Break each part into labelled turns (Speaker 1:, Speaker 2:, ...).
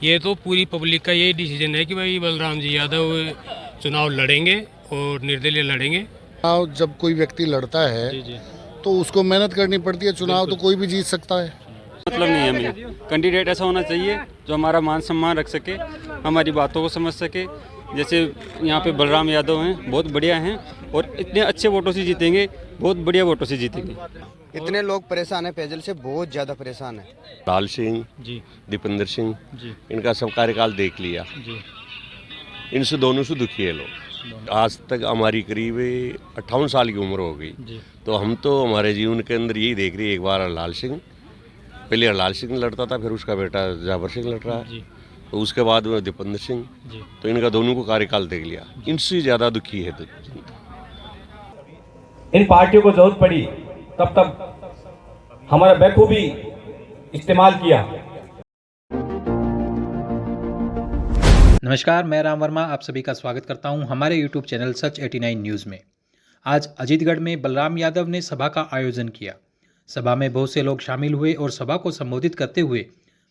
Speaker 1: ये तो पूरी पब्लिक का यही डिसीजन है कि भाई बलराम जी यादव चुनाव लड़ेंगे और निर्दलीय लड़ेंगे।
Speaker 2: चुनाव जब कोई व्यक्ति लड़ता है तो उसको मेहनत करनी पड़ती है। चुनाव तो कोई भी जीत सकता है।
Speaker 3: मतलब नहीं है हमें, कैंडिडेट ऐसा होना चाहिए जो हमारा मान सम्मान रख सके, हमारी बातों को समझ सके। जैसे यहाँ पे बलराम यादव हैं, बहुत बढ़िया हैं और इतने अच्छे वोटों से जीतेंगे, बहुत बढ़िया वोटों से जीतेंगे।
Speaker 4: इतने लोग परेशान हैं पेयजल से, बहुत ज़्यादा परेशान है।
Speaker 5: लाल सिंह
Speaker 1: जी
Speaker 5: दीपेंद्र सिंह
Speaker 1: जी
Speaker 5: इनका सब कार्यकाल देख लिया।
Speaker 1: जी
Speaker 5: इनसे दोनों से दुखी है लोग। आज तक हमारी करीब 58 साल की उम्र हो गई,
Speaker 1: जी
Speaker 5: तो हम तो हमारे जीवन के अंदर यही देख रहे हैं। एक बार लाल सिंह, पहले लाल सिंह लड़ता था, फिर उसका बेटा जाबर सिंह लड़ रहा है,
Speaker 1: जी
Speaker 5: तो उसके बाद में दीपेंद्र सिंह।
Speaker 1: जी
Speaker 5: तो इनका दोनों को कार्यकाल देख लिया, इनसे ज़्यादा दुखी है
Speaker 6: इन पार्टियों को जरूरत पड़ी तब हमारा बखूबी इस्तेमाल किया।
Speaker 7: नमस्कार, मैं राम वर्मा आप सभी का स्वागत करता हूं हमारे यूट्यूब चैनल सच 89 न्यूज़ में। आज अजीतगढ़ में बलराम यादव ने सभा का आयोजन किया। सभा में बहुत से लोग शामिल हुए और सभा को संबोधित करते हुए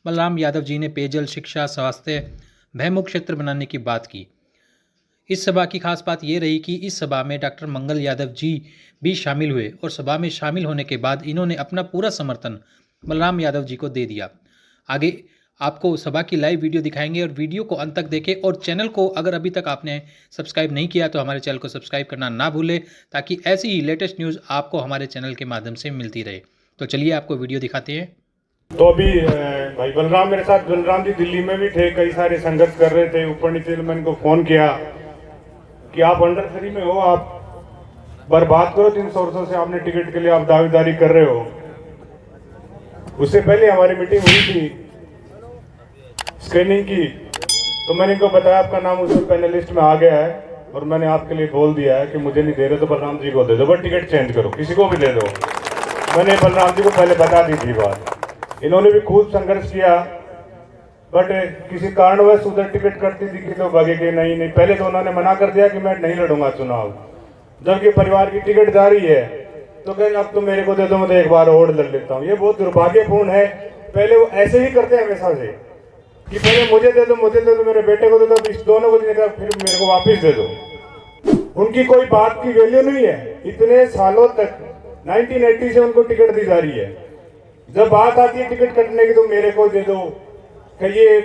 Speaker 7: बलराम यादव जी ने पेयजल, शिक्षा, स्वास्थ्य, भयमुक्त क्षेत्र बनाने की बात की। इस सभा की खास बात ये रही कि इस सभा में डॉक्टर मंगल यादव जी भी शामिल हुए और सभा में शामिल होने के बाद इन्होंने अपना पूरा समर्थन बलराम यादव जी को दे दिया। आगे आपको सभा की लाइव वीडियो दिखाएंगे और वीडियो को अंत तक देखें और चैनल को अगर अभी तक आपने सब्सक्राइब नहीं किया तो हमारे चैनल को सब्सक्राइब करना ना भूलें, ताकि ऐसी ही लेटेस्ट न्यूज़ आपको हमारे चैनल के माध्यम से मिलती रहे। तो चलिए आपको वीडियो दिखाते हैं।
Speaker 8: तो अभी भाई बलराम मेरे साथ, बलराम जी दिल्ली में भी थे, कई सारे संघर्ष कर रहे थे, ऊपर नीचे। मैंने इनको फोन किया कि आप अंडर 3 में हो, आप बर्बाद करो 300 वर्षों से, आपने टिकट के लिए आप दावेदारी कर रहे हो। उससे पहले हमारी मीटिंग हुई थी स्क्रीनिंग की, तो मैंने इनको बताया आपका नाम उस पैनलिस्ट में आ गया है और मैंने आपके लिए बोल दिया है कि मुझे नहीं दे रहे तो बलराम जी को दे दो, बट टिकट चेंज करो, किसी को भी दे दो। मैंने बलराम जी को पहले बता दी थी बात। इन्होंने भी खूब संघर्ष किया, बट किसी कारणवश उधर टिकट कटती थी कि तो भागे के नहीं। पहले तो उन्होंने मना कर दिया कि मैं नहीं लड़ूंगा चुनाव, जबकि परिवार की टिकट जारी है। तो कहें अब तो मेरे को दे दो, मैं तो एक बार और लड़ लेता हूँ। ये बहुत दुर्भाग्यपूर्ण है। पहले वो ऐसे ही करते हैं हमेशा से कि पहले मुझे दे दो, मेरे बेटे को दे दो, इस दोनों को देकर फिर मेरे को वापस दे दो। उनकी कोई बात की वैल्यू नहीं है। इतने सालों तक 1980 से उनको टिकट दी जा रही है। जब बात आती है टिकट कटने की तो मेरे को दे दो, कहिए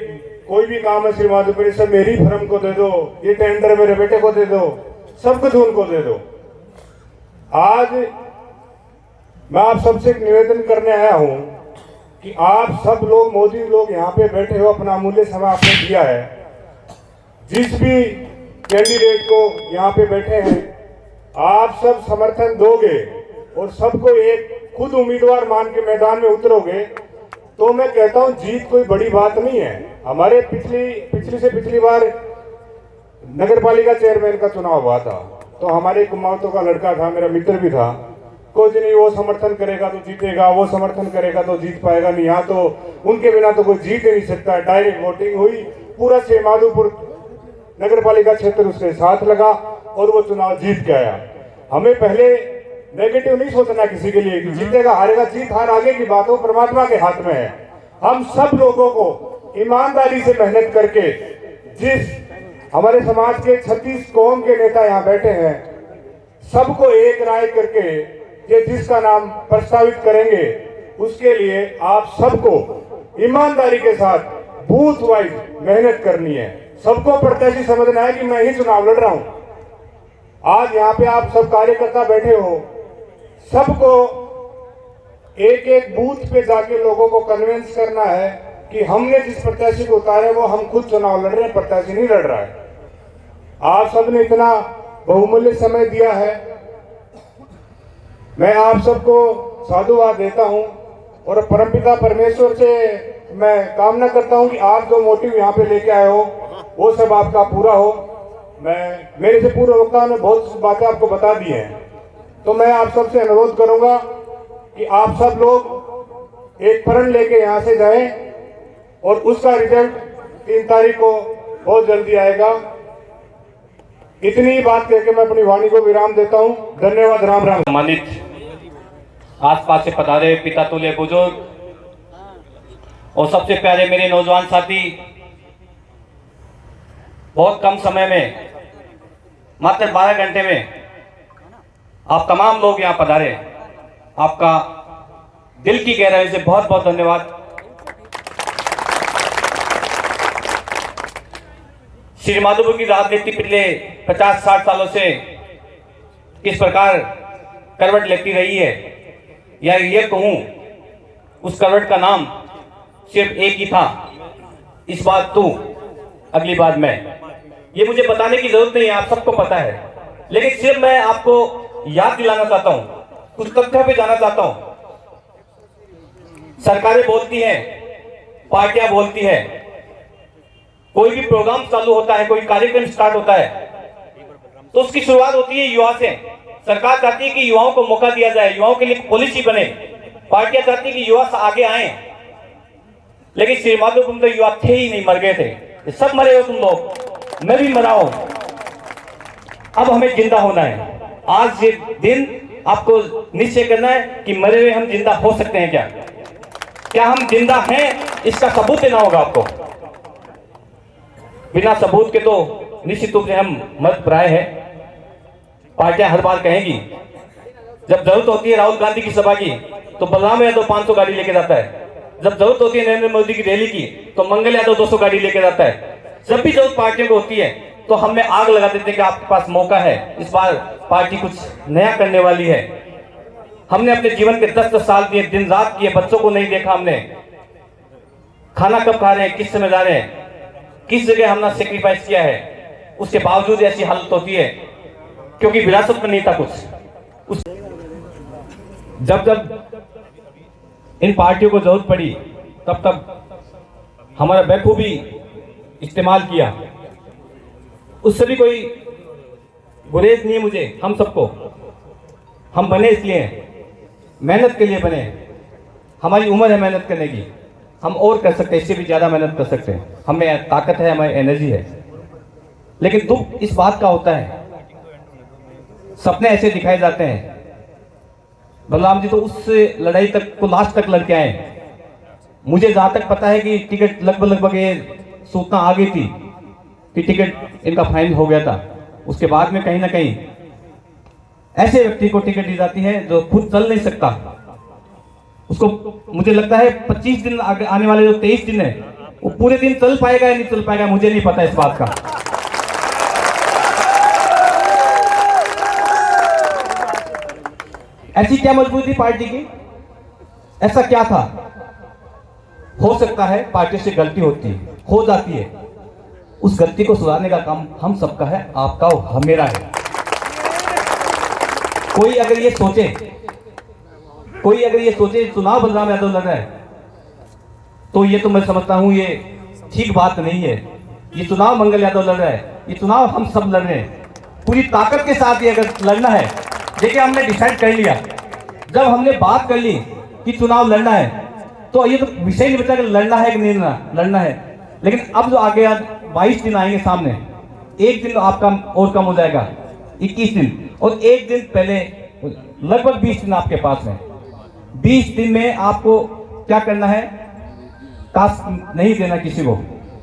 Speaker 8: कोई भी काम है श्रीमाधोपुर सब मेरी फर्म को दे दो, ये टेंडर मेरे बेटे को दे दो, सब कुछ उनको दे दो। आज मैं आप सबसे एक निवेदन करने आया हूं कि आप सब लोग, मोदी लोग यहाँ पे बैठे हो, अपना अमूल्य समय आपने दिया है। जिस भी कैंडिडेट को यहाँ पे बैठे हैं आप सब समर्थन दोगे और सबको एक खुद उम्मीदवार मान के मैदान में उतरोगे, तो मैं कहता हूं जीत कोई बड़ी बात नहीं है। हमारे पिछली बार नगर पालिका चेयरमैन का चुनाव हुआ था, तो हमारे कुमावतों का लड़का था, मेरा मित्र भी था। कुछ नहीं, वो समर्थन करेगा तो जीतेगा, वो समर्थन करेगा तो जीत पाएगा नहीं। यहाँ तो उनके बिना तो कोई जीत ही नहीं सकता। डायरेक्ट वोटिंग हुई, पूरा श्रीमाधोपुर नगर पालिका क्षेत्र उसके साथ लगा और वो चुनाव जीत के आया। हमें पहले नेगेटिव नहीं सोचना किसी के लिए कि जीतेगा हारेगा, जीत हार आगे की बात हो, परमात्मा के हाथ में है। हम सब लोगों को ईमानदारी से मेहनत करके, जिस हमारे समाज के 36 कौम के नेता यहाँ बैठे हैं, सबको एक राय करके ये जिसका नाम प्रस्तावित करेंगे, उसके लिए आप सबको ईमानदारी के साथ बूथ वाइज मेहनत करनी है। सबको प्रत्याशी समझना है कि मैं ही चुनाव लड़ रहा हूं। आज यहाँ पे आप सब कार्यकर्ता बैठे हो, सबको एक एक बूथ पे जाके लोगों को कन्विंस करना है कि हमने जिस प्रत्याशी को उतारे वो हम खुद चुनाव लड़ रहे हैं, प्रत्याशी नहीं लड़ रहा है। आप सबने इतना बहुमूल्य समय दिया है, मैं आप सबको साधुवाद देता हूं और परमपिता परमेश्वर से मैं कामना करता हूं कि आप जो मोटिव यहाँ पे लेके आए हो वो सब आपका पूरा हो। मेरे से पूर्व वक्ताओं ने बहुत बातें आपको बता दी हैं, तो मैं आप सबसे अनुरोध करूंगा कि आप सब लोग एक प्रण लेके यहाँ से जाएं और उसका रिजल्ट 3 तारीख को बहुत जल्दी आएगा। इतनी बात करके मैं अपनी वाणी को विराम देता हूं। धन्यवाद। राम राम।
Speaker 6: सम्मानित आसपास से पधारे पिता तुल्य बुजुर्ग और सबसे प्यारे मेरे नौजवान साथी, बहुत कम समय में, मात्र 12 घंटे में आप तमाम लोग यहाँ पधारे। आपका दिल की गहराई से बहुत बहुत धन्यवाद। श्री माधोपुर की राजनीति पिछले 50-60 सालों से किस प्रकार करवट लेती रही है, या ये कहूँ उस करवट का नाम सिर्फ एक ही था, इस बात तू अगली बात मैं। ये मुझे बताने की जरूरत नहीं है, आप सबको पता है, लेकिन सिर्फ मैं आपको याद दिलाना चाहता हूं, कुछ तथ्यों पे जाना चाहता हूं। सरकारें बोलती हैं, पार्टियां बोलती हैं, कोई भी प्रोग्राम चालू होता है, कोई कार्यक्रम स्टार्ट होता है तो उसकी शुरुआत होती है युवा से। सरकार चाहती है कि युवाओं को मौका दिया जाए, युवाओं के लिए पॉलिसी बने। पार्टियां चाहती है कि युवा आगे आए, लेकिन श्री माधोपुर में तो युवा थे ही नहीं, मर गए थे। सब मरे हो तुम लोग, मैं भी मरा हूं। अब हमें जिंदा होना है। आज ये दिन आपको निश्चय करना है कि मरे हुए हम जिंदा हो सकते हैं क्या? क्या हम जिंदा हैं, इसका सबूत देना होगा आपको। बिना सबूत के तो निश्चित रूप से हम मत प्राय हैं। पार्टियां हर बार कहेंगी, जब जरूरत होती है राहुल गांधी की सभा की तो बलराम यादव 500 गाड़ी लेके जाता है। जब जरूरत होती है नरेंद्र मोदी की रैली की तो मंगल यादव 200 गाड़ी लेके जाता है। जब भी जरूरत पार्टियों को होती है तो हमें आग लगा देते हैं कि आपके पास मौका है, इस बार पार्टी कुछ नया करने वाली है। हमने अपने जीवन के 10-10 साल दिए, दिन रात किए, बच्चों को नहीं देखा हमने। खाना कब खा रहे हैं, किस समय जा रहे हैं, किस जगह हमने सेक्रीफाइस किया है, उसके बावजूद ऐसी हालत होती है क्योंकि विरासत में नहीं था कुछ। जब इन पार्टियों को जरूरत पड़ी तब हमारा बखूबी इस्तेमाल किया। उससे भी कोई गुरेज नहीं है मुझे, हम सबको। हम बने इसलिए हैं, मेहनत के लिए बने। हमारी उम्र है मेहनत करने की, हम और कर सकते हैं, इससे भी ज़्यादा मेहनत कर सकते हैं। हमें ताकत है, हमारी एनर्जी है। लेकिन दुख इस बात का होता है, सपने ऐसे दिखाए जाते हैं। बलराम जी तो उस लड़ाई तक को लास्ट तक लड़के आए। मुझे जहाँ तक पता है कि टिकट लगभग ये सूचना आ गई थी कि टिकट इनका फाइनल हो गया था। उसके बाद में कहीं ना कहीं ऐसे व्यक्ति को टिकट दी जाती है जो खुद चल नहीं सकता। उसको मुझे लगता है 25 दिन आने वाले जो 23 दिन है वो पूरे दिन चल पाएगा या नहीं चल पाएगा, मुझे नहीं पता इस बात का। ऐसी क्या मजबूरी थी पार्टी की, ऐसा क्या था? हो सकता है पार्टी से गलती होती है, हो जाती है। उस गलती को सुधारने का काम हम सबका है, आपका और मेरा है। कोई अगर ये सोचे चुनाव बलराम यादव लड़ रहा है तो ये तो मैं समझता हूं ये ठीक बात नहीं है। ये चुनाव मंगल यादव लड़ रहा है, ये चुनाव हम सब लड़ रहे हैं पूरी ताकत के साथ। ये अगर लड़ना है, देखिए हमने डिसाइड कर लिया, जब हमने बात कर ली कि चुनाव लड़ना है तो ये तो विषय नहीं बचा कि लड़ना है कि नहीं लड़ना है। लेकिन अब जो आगे 22 दिन आएंगे सामने, एक दिन आपका और कम हो जाएगा, 21 दिन, और एक दिन पहले लगभग 20 दिन आपके पास में। 20 दिन में आपको क्या करना है? टास्क नहीं देना किसी को,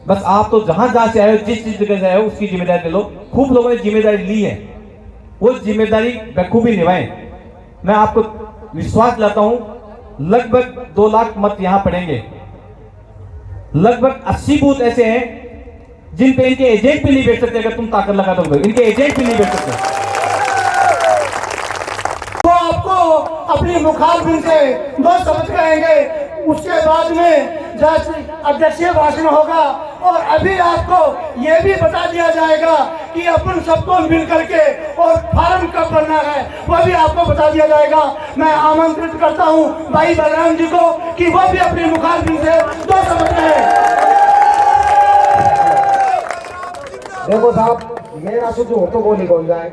Speaker 6: बस आप तो जहां से आए हो, जिस जगह से आए हो उसकी जिम्मेदारी ले लो। खूब लोगों ने जिम्मेदारी ली है, वो जिम्मेदारी बखूबी निभाएं। मैं आपको विश्वास दिलाता हूं, लगभग 2 लाख मत यहां पड़ेंगे। लगभग 80 बूथ ऐसे हैं जिन पे इनके एजेंट भी नहीं बैठ सकते। अगर तुम ताकत लगा दो इनके एजेंट भी नहीं बैठ सकते।
Speaker 9: तो आपको अपनी मुखारबिन से 2 शब्द कहेंगे, उसके बाद में अध्यक्षीय भाषण होगा। और अभी आपको यह भी बता दिया जाएगा कि अपन सबको मिल करके और फार्म कब भरना है, वह भी आपको बता दिया जाएगा। मैं आमंत्रित करता हूं भाई बलराम जी को कि वह भी अपनी मुखारबिन से 2 शब्द कहें।
Speaker 10: देखो साहब, मेरा से जो तो वो निकल जाए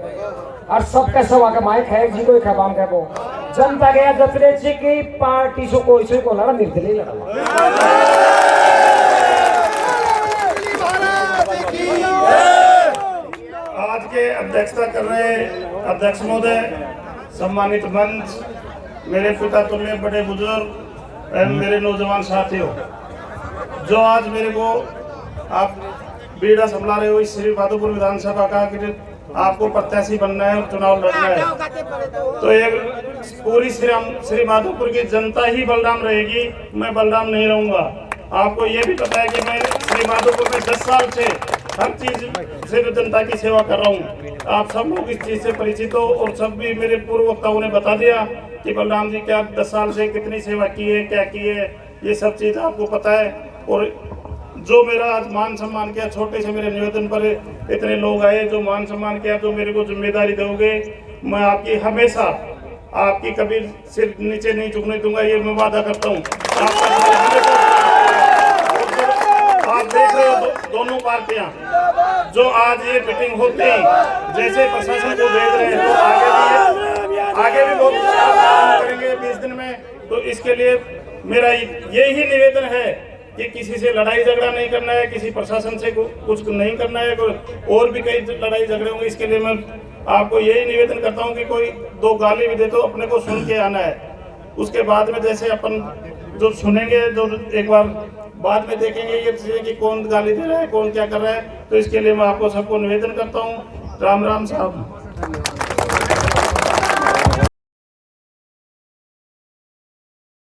Speaker 10: और सबका सभा का माइक है जी को खबाम का वो जनता गया जतरे जी की पार्टी से कोई से को लड़ा निर्दलीय लड़ा।
Speaker 8: आज के अध्यक्षता कर रहे अध्यक्ष महोदय, सम्मानित मंच, मेरे पिता तुल्य बड़े बुजुर्ग एवं मेरे नौजवान साथियों, जो आज मेरे को आप बीड़ा संभला रहे हो इस श्री माधोपुर विधानसभा का कि आपको प्रत्याशी बनना है और चुनाव लड़ना है, तो एक पूरी श्री माधोपुर की जनता ही बलराम रहेगी, मैं बलराम नहीं रहूँगा। आपको ये भी पता है कि मैं श्री माधोपुर में 10 साल से हर चीज़ से जनता की सेवा कर रहा हूँ। आप सब लोग इस चीज़ से परिचित हो और सब भी मेरे पूर्व वक्ताओं ने बता दिया कि बलराम जी क्या 10 साल से कितनी सेवा की है, क्या की है, ये सब चीज़ आपको पता है। और जो मेरा आज मान सम्मान किया, छोटे से मेरे निवेदन पर इतने लोग आए, जो मान सम्मान किया, जो मेरे को जिम्मेदारी दोगे, मैं आपकी हमेशा आपकी कभी सिर नीचे नहीं झुकने दूंगा, ये मैं वादा करता हूँ। आप देख रहे हो दोनों पार्टियां जो आज ये मीटिंग होती जैसे प्रशासन को भेज रहे हैं, तो आगे भी बहुत काम करेंगे 20 दिन में। तो इसके लिए मेरा यही निवेदन है कि किसी से लड़ाई झगड़ा नहीं करना है, किसी प्रशासन से कुछ नहीं करना है, और भी कई लड़ाई झगड़े होंगे। इसके लिए मैं आपको यही निवेदन करता हूं कि कोई 2 गाली भी दे तो अपने को सुन के आना है। उसके बाद में जैसे अपन जो सुनेंगे, जो एक बार बाद में देखेंगे ये चीज़ें कि कौन गाली दे रहा है, कौन क्या कर रहा है। तो इसके लिए मैं आपको सबको निवेदन करता हूँ। राम राम साहब।